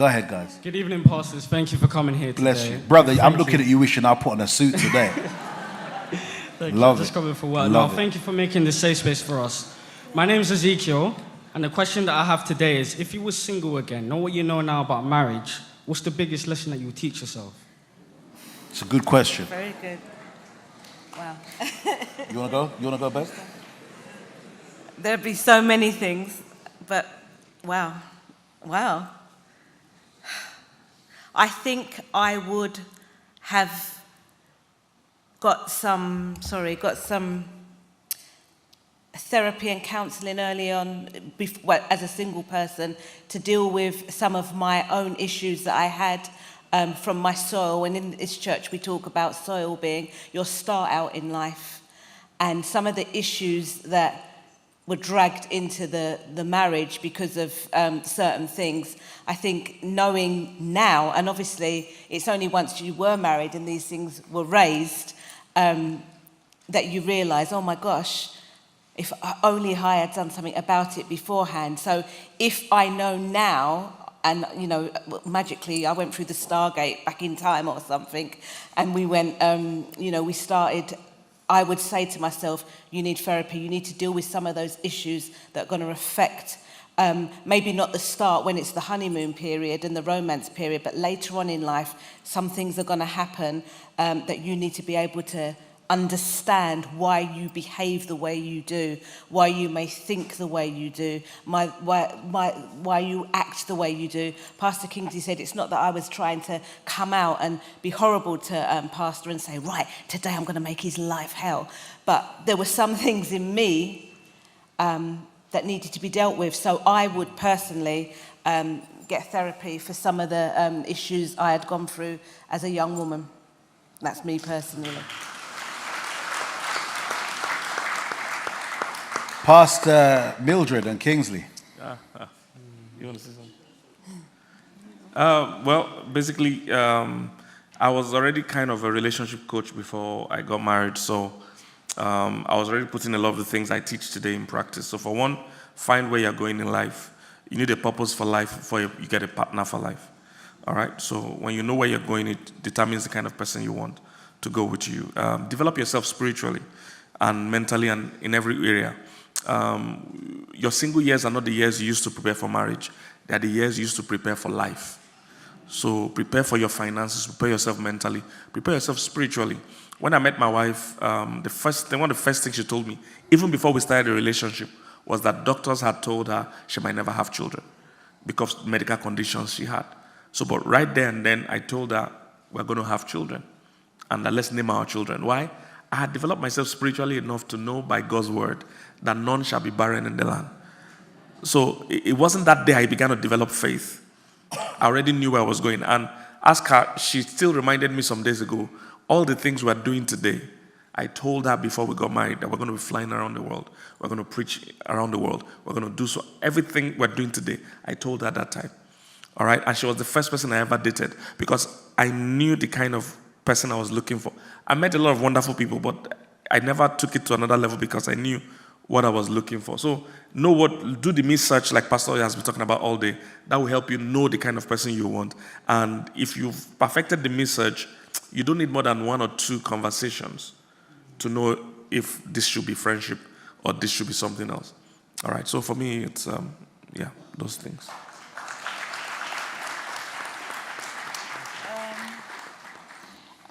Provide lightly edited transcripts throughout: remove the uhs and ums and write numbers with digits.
Go ahead, guys. Good evening, pastors. Thank you for coming here today. Bless you. Brother, I'm looking at you wishing I put on a suit today. Love it. Just coming for work. Love it. Thank you for making this safe space for us. My name is Ezekiel, and the question that I have today is, if you were single again, know what you know now about marriage, what's the biggest lesson that you teach yourself? It's a good question. Very good. Wow. You want to go? You want to go, Beth? There'd be so many things, but wow. I think I would have got some therapy and counselling early on, as a single person, to deal with some of my own issues that I had from my soil. And in this church, we talk about soil being your start out in life, and some of the issues that were dragged into the marriage because of certain things. I think knowing now, and obviously it's only once you were married and these things were raised, that you realise, oh my gosh, if only I had done something about it beforehand. So if I know now, and magically I went through the Stargate back in time or something, and we went, we started, I would say to myself, you need therapy, you need to deal with some of those issues that are going to affect, maybe not the start when it's the honeymoon period and the romance period, but later on in life, some things are going to happen that you need to be able to understand why you behave the way you do, why you may think the way you do, why you act the way you do. Pastor Kingsley said it's not that I was trying to come out and be horrible to Pastor and say, right, today I'm going to make his life hell. But there were some things in me that needed to be dealt with. So I would personally get therapy for some of the issues I had gone through as a young woman. That's me personally. Pastor Mildred and Kingsley. You want to say something? Well, basically, I was already kind of a relationship coach before I got married, so I was already putting a lot of the things I teach today in practice. So for one, find where you're going in life. You need a purpose for life before you get a partner for life. All right? So when you know where you're going, it determines the kind of person you want to go with you. Develop yourself spiritually and mentally and in every area. Your single years are not the years you used to prepare for marriage. They are the years you used to prepare for life. So prepare for your finances, prepare yourself mentally, prepare yourself spiritually. When I met my wife, one of the first things she told me, even before we started a relationship, was that doctors had told her she might never have children because of medical conditions she had. So, but right there and then, I told her, we're going to have children. And let's name our children. Why? I had developed myself spiritually enough to know by God's word that none shall be barren in the land. So it wasn't that day I began to develop faith. I already knew where I was going. And ask her, she still reminded me some days ago, all the things we're doing today, I told her before we got married that we're going to be flying around the world. We're going to preach around the world. We're going to do so. Everything we're doing today, I told her at that time. All right? And she was the first person I ever dated because I knew the kind of person I was looking for. I met a lot of wonderful people, but I never took it to another level because I knew what I was looking for. So do the research like Pastor has been talking about all day. That will help you know the kind of person you want. And if you've perfected the research, you don't need more than 1 or 2 conversations to know if this should be friendship or this should be something else. All right, so for me, it's, those things.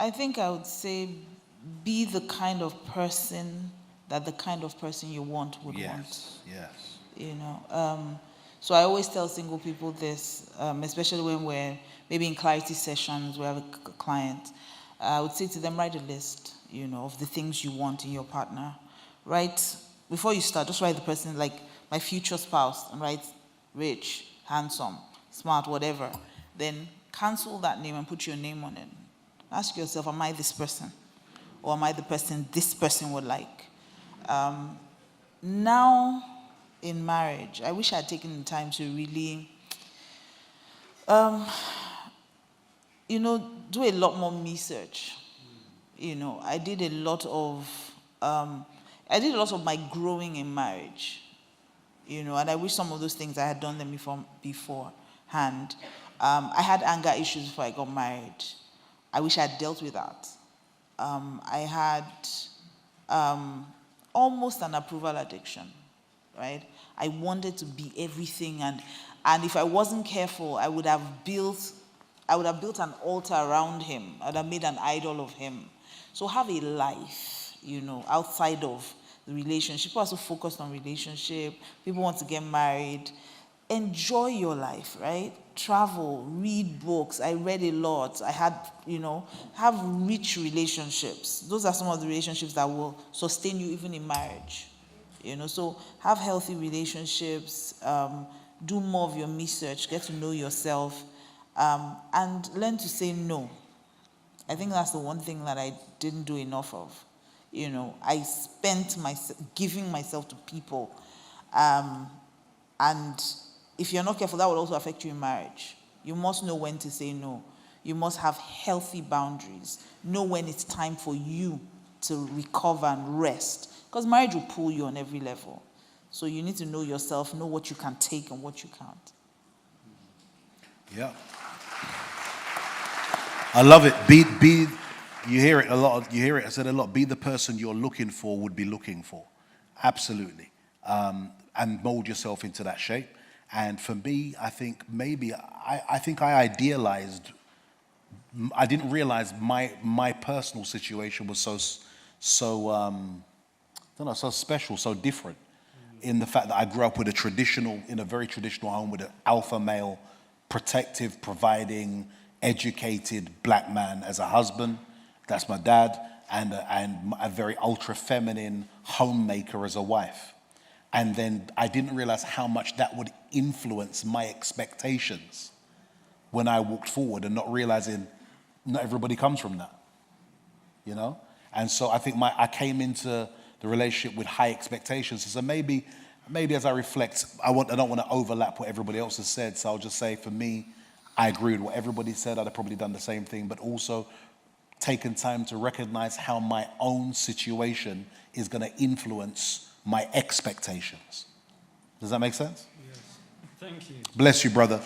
I think I would say be the kind of person that the kind of person you want would want. Yes. So I always tell single people this, especially when we're maybe in clarity sessions, we have a client. I would say to them, write a list, of the things you want in your partner. Before you start, just write the person, like my future spouse, and write rich, handsome, smart, whatever. Then cancel that name and put your name on it. Ask yourself, am I this person? Or am I the person this person would like? Now, in marriage, I wish I had taken the time to really, do a lot more research. I did a lot of my growing in marriage. And I wish some of those things I had done them beforehand. I had anger issues before I got married. I wish I had dealt with that. I had almost an approval addiction, right? I wanted to be everything, and if I wasn't careful, I would have built an altar around him. I would have made an idol of him. So have a life, outside of the relationship. People are so focused on relationship. People want to get married. Enjoy your life, right? Travel, read books. I read a lot. I had, have rich relationships. Those are some of the relationships that will sustain you even in marriage. So have healthy relationships, do more of your research, get to know yourself, and learn to say no. I think that's the one thing that I didn't do enough of. I spent giving myself to people, and if you're not careful, that will also affect you in marriage. You must know when to say no. You must have healthy boundaries. Know when it's time for you to recover and rest. Because marriage will pull you on every level. So you need to know yourself, know what you can take and what you can't. Yeah. I love it. You hear it a lot. You hear it. I said a lot. Be the person you're looking for would be looking for. Absolutely. And mold yourself into that shape. And for me, I think maybe I idealized. I didn't realize my personal situation was so special, so different. In the fact that I grew up in a very traditional home with an alpha male, protective, providing, educated black man as a husband. That's my dad, and a very ultra feminine homemaker as a wife. And then I didn't realize how much that would influence my expectations when I walked forward, and not realizing not everybody comes from that, And so I think I came into the relationship with high expectations. So maybe as I reflect, I don't want to overlap what everybody else has said. So I'll just say, for me, I agree with what everybody said. I'd have probably done the same thing, but also taken time to recognize how my own situation is going to influence my expectations. Does that make sense? Yes. Thank you. Bless you, brother.